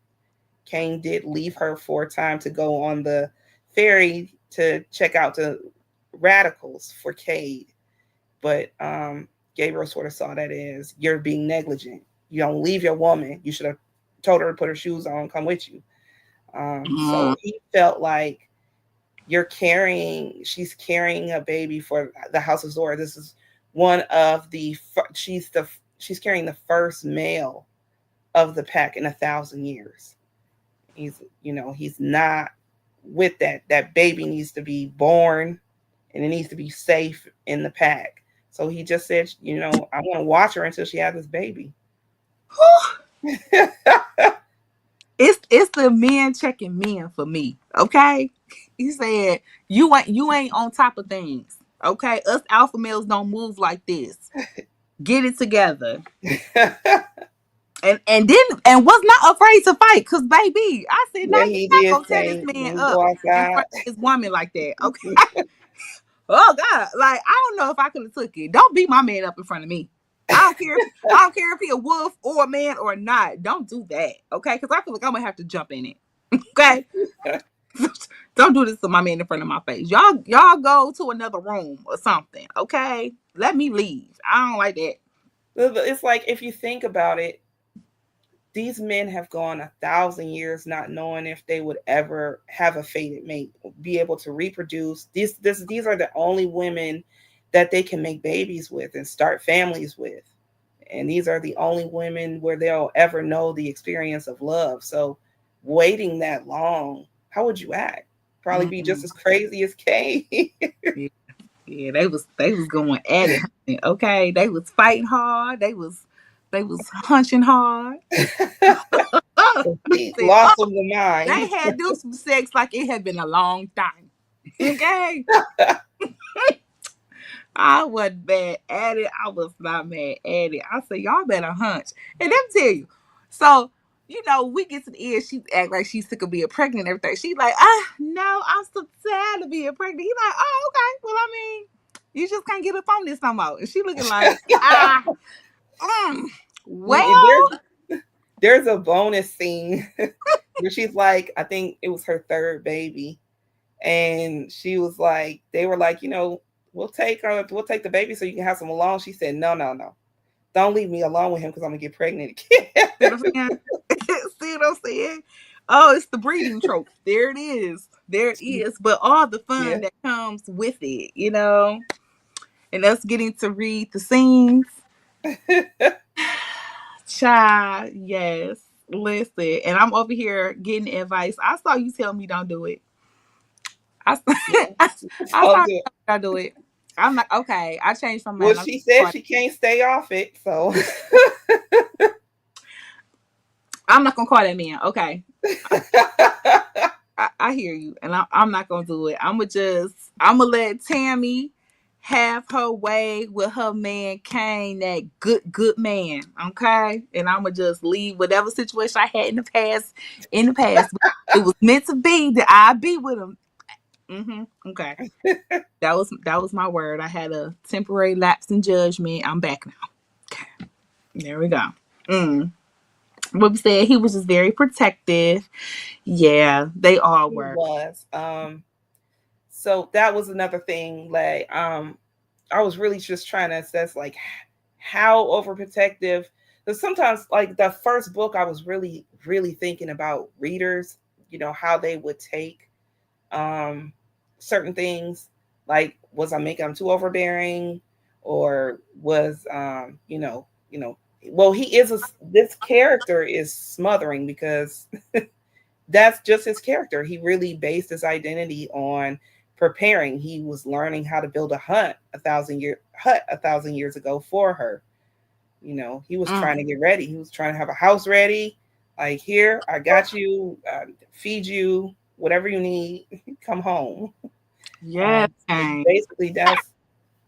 Kane did leave her for a time to go on the ferry to check out the radicals for Cade. But Gabriel sort of saw that as you're being negligent. You don't leave your woman. You should have told her to put her shoes on, come with you. So he felt like she's carrying a baby for the House of Zora. This is one of she's carrying the first male of the pack in 1,000 years. He's not with that. That baby needs to be born and it needs to be safe in the pack. So he just said, I want to watch her until she has this baby. It's the men checking men for me. Okay, he said you ain't on top of things. Okay, us alpha males don't move like this. Get it together. And was not afraid to fight, because baby, I said, now Yeah, you're he not did gonna tear this say man when you up go in outside. front of his woman like that. Okay. Oh God, like I don't know if I could have took it. Don't beat my man up in front of me. I don't care if he a wolf or a man or not. Don't do that, okay? Because I feel like I'm gonna have to jump in it. Okay, don't do this to my man in front of my face. Y'all go to another room or something, okay? Let me leave. I don't like that. It's like, if you think about it, these men have gone 1,000 years not knowing if they would ever have a fated mate, be able to reproduce. These are the only women that they can make babies with and start families with. And these are the only women where they'll ever know the experience of love. So waiting that long, how would you act? Probably be just Mm-mm. as crazy as Kay. Yeah, yeah, they was going at it, honey, okay? They was fighting hard. They was hunching hard. He Said, lost oh, of the mind. they had do some sex like it had been a long time. Okay, I wasn't mad at it. I was not mad at it. I said, y'all better hunch. And let me tell you, So, we get to the end. She act like she's sick of being pregnant and everything. She like, no, I'm so tired of being pregnant. He like, oh, okay. Well, I mean, you just can't get up on this no more. And she looking like, mm, And well, there's a bonus scene where she's like, I think it was her third baby, and she was like, they were like, we'll take the baby so you can have some alone. She said, no, no, no, don't leave me alone with him because I'm gonna get pregnant again. see what I'm saying? See what I'm saying? Oh, it's the breeding trope. There it is. There it is. But all the Yeah. fun that comes with it, and us getting to read the scenes. Child, yes. Listen, and I'm over here getting advice. I saw you tell me don't do it. I, Yeah. I, I I'll saw do you it. tell me don't do it. I'm like, okay, I changed my Well, mind. she said she can't stay off it, so I'm not gonna call that man. Okay, I hear you, and I'm not gonna do it. I'm gonna let Tammy have her way with her man Kane, that good man. Okay, and I'm gonna just leave whatever situation I had in the past in the past. It was meant to be that I be with him. Okay, that was my word. I had a temporary lapse in judgment. I'm back now. Okay, there we go. Mm. What we said, he was just very protective. Yeah, they all he were. was. So that was another thing. Like, I was really just trying to assess like how overprotective. Because sometimes, like the first book, I was really, really thinking about readers. How they would take um, certain things. Like, was I making them too overbearing, or was Well, this character is smothering because that's just his character. He really based his identity on preparing. He was learning how to build a hut 1,000 years ago for her. He was trying Mm. to get ready. He was trying to have a house ready. Like, here, I got you, feed you, whatever you need. Come home. Yeah. So basically,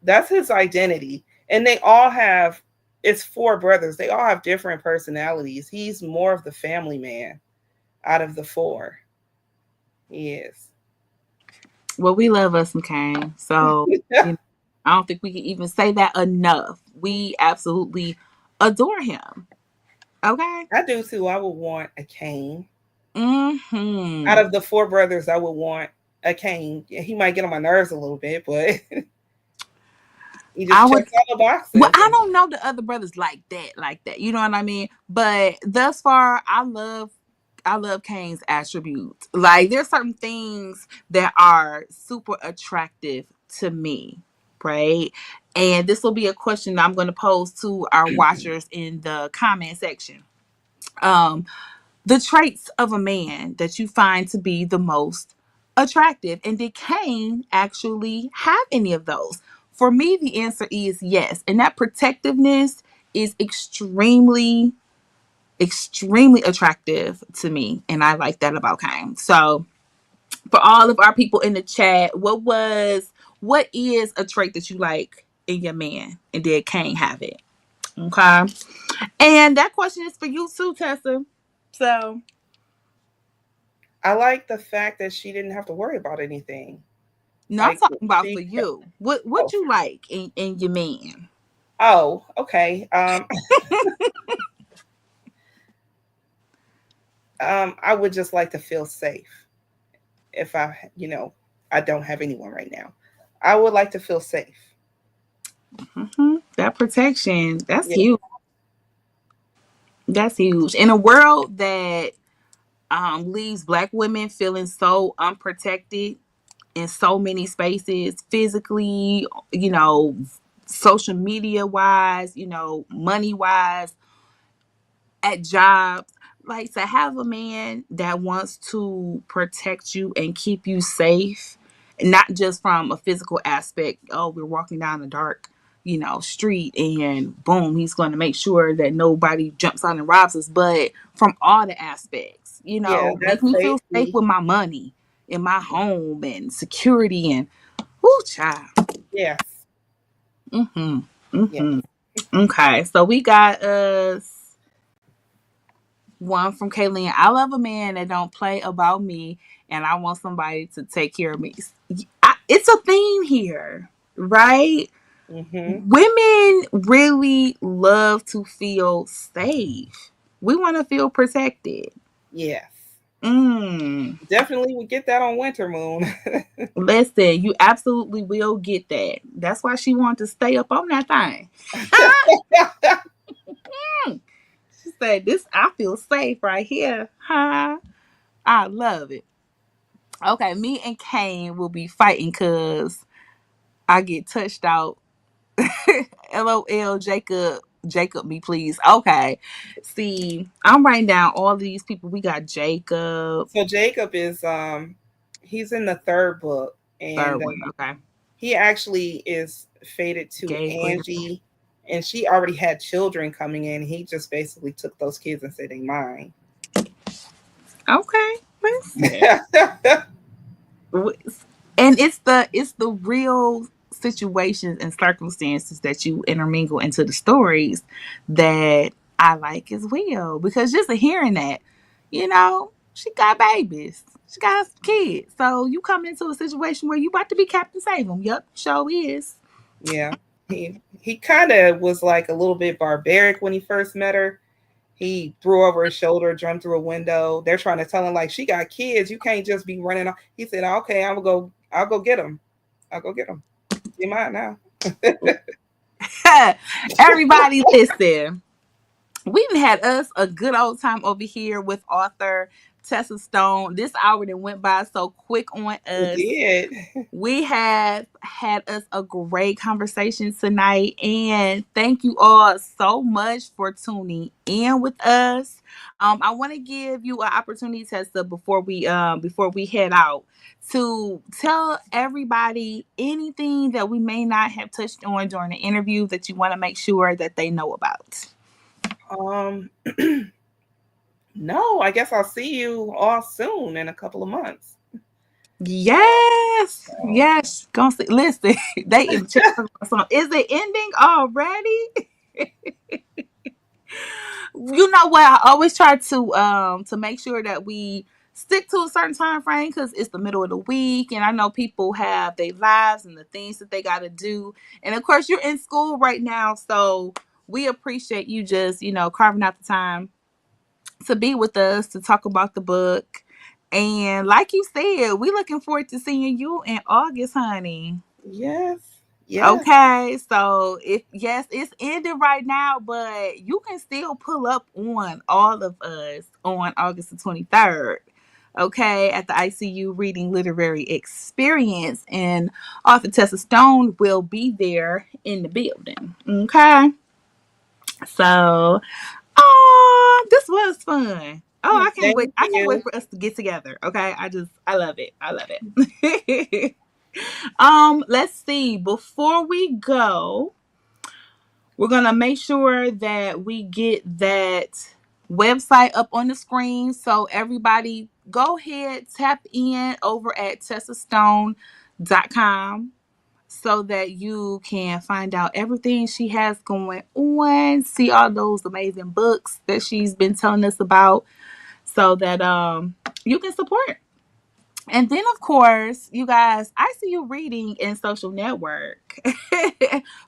that's his identity, and they all have. It's four brothers. They all have different personalities. He's more of the family man out of the four. He is. Well, we love us some Kane. So, I don't think we can even say that enough. We absolutely adore him. Okay. I do too. I would want a cane. Out Hmm. of the four brothers, I would want a cane. Yeah, he might get on my nerves a little bit, but he I just would. checks all the Well, boxes. I don't know the other brothers like that, like that. You know what I mean? But thus far, I love Kane's attributes. Like there's certain things that are super attractive to me, right? And this will be a question that I'm going to pose to our watchers in the comment section. Um, the traits of a man that you find to be the most attractive. And did Kane actually have any of those? For me, the answer is yes. And that protectiveness is extremely, extremely attractive to me. And I like that about Kane. So, for all of our people in the chat, what is a trait that you like in your man? And did Kane have it? Okay. And that question is for you too, Tessa. So, I like the fact that she didn't have to worry about anything. no, I'm Like talking about for she, you. What oh, you like in your man? oh, okay. I would just like to feel safe. If I don't have anyone right now, I would like to feel safe. That protection, that's Yeah, huge. That's huge. In a world that leaves Black women feeling so unprotected in so many spaces, physically, social media wise, money wise, at jobs, like to have a man that wants to protect you and keep you safe, not just from a physical aspect. Oh, we're walking down a dark, street, and boom, he's going to make sure that nobody jumps out and robs us. But from all the aspects, yeah, make that's me feel safe safety. with my money in my home and security and whoo, child. Yes, Mm-hmm. yes. Mm-hmm. Okay, so we got us One from Kayleen. I love a man that don't play about me, and I want somebody to take care of me. It's a theme here, right? Mm-hmm. Women really love to feel safe. We want to feel protected. Yes. Mm. Definitely would get that on Winter Moon. Listen, you absolutely will get that. That's why she wanted to stay up on that thing. She said, "This, I feel safe right here, huh?" I love it. Okay, me and Kane will be fighting because I get touched out. LOL, Jacob. Jacob me, please. Okay. See, I'm writing down all these people. We got Jacob. So Jacob is he's in the third book, Third and one. Okay. he actually is fated to Gabriel. Angie, and she already had children coming in. He just basically took those kids and said they mine. Okay. Listen. And it's the real situations and circumstances that you intermingle into the stories that I like as well. Because just hearing that, she got babies. She got some kids. So you come into a situation where you about to be Captain Save 'em. Yep, show is. Yeah, he kind of was like a little bit barbaric when he first met her. He threw over his shoulder, jumped through a window. They're trying to tell him like she got kids. You can't just be running off. He said, "Okay, I will go. I'll go get them. I'll go get them. You mine now." Everybody listen. We done had us a good old time over here with author Tessa Stone. This hour that went by so quick on It us. did. We have had us a great conversation tonight, and thank you all so much for tuning in with us. I want to give you an opportunity, Tessa, before we head out, to tell everybody anything that we may not have touched on during the interview that you want to make sure that they know about. Um, no, I guess I'll see you all soon in a couple of months. Yes, So, yes. Gonna see. Listen, they in the chat. Is it ending already? You know what? I always try to make sure that we stick to a certain time frame because it's the middle of the week, and I know people have their lives and the things that they got to do, and of course you're in school right now, so we appreciate you just carving out the time to be with us to talk about the book. And like you said, we looking forward to seeing you in August, honey. yes, yes, Okay, so if yes, it's ended right now, but you can still pull up on all of us on August the 23rd. Okay, at the EyeCU Reading Literary Experience, and author Tessa Stone will be there in the building. Okay, so this was fun. Oh, I can't wait! thank I can't wait you. for us to get together. Okay, I love it. I love it. Let's see. Before we go, we're gonna make sure that we get that website up on the screen. So everybody go ahead, tap in over at tessastone.com so that you can find out everything she has going on, see all those amazing books that she's been telling us about so that you can support. And then, of course, you guys, I see you reading in Social Network,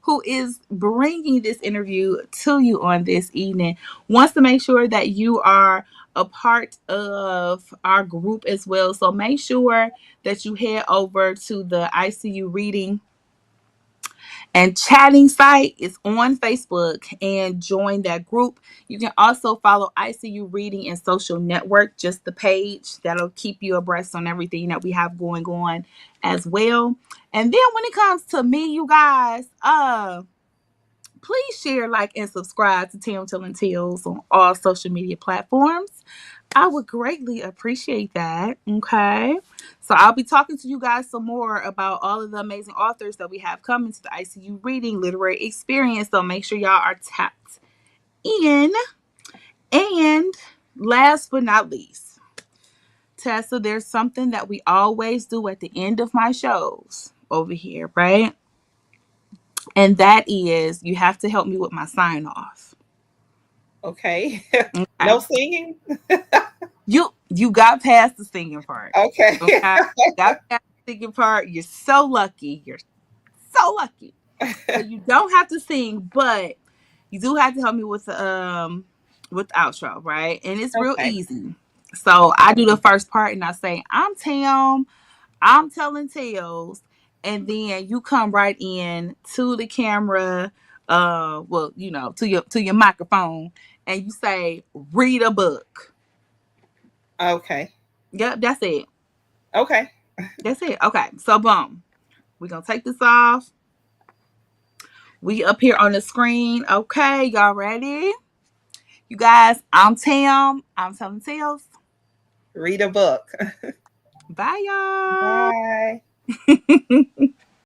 who is bringing this interview to you on this evening, wants to make sure that you are a part of our group as well. So make sure that you head over to the EyeCU Reading and chatting site is on Facebook and join that group. You can also follow EyeCU Reading and Social Network, just the page. That'll keep you abreast on everything that we have going on as well. And then when it comes to me, you guys, please share, like, and subscribe to Tam Telling Tales on all social media platforms. I would greatly appreciate that. Okay. So I'll be talking to you guys some more about all of the amazing authors that we have coming to the EyeCU Reading Literary Experience. So make sure y'all are tapped in. And last but not least, Tessa, there's something that we always do at the end of my shows over here, right? And that is you have to help me with my sign off. Okay. Okay. No singing? You got past the singing part. Okay. Okay. Got past the singing part. You're so lucky. You're so lucky. So you don't have to sing, but you do have to help me with the outro, right? And it's real Okay. easy. So I do the first part and I say, I'm Tam, I'm telling tales, and then you come right in to the camera, well, you know, to your microphone, and you say, read a book. Okay. Yep, that's it. Okay. That's it. Okay. So boom. We're gonna take this off. We up here on the screen. Okay, y'all ready? You guys, I'm Tam. I'm telling tales. Read a book. Bye, Bye. y'all.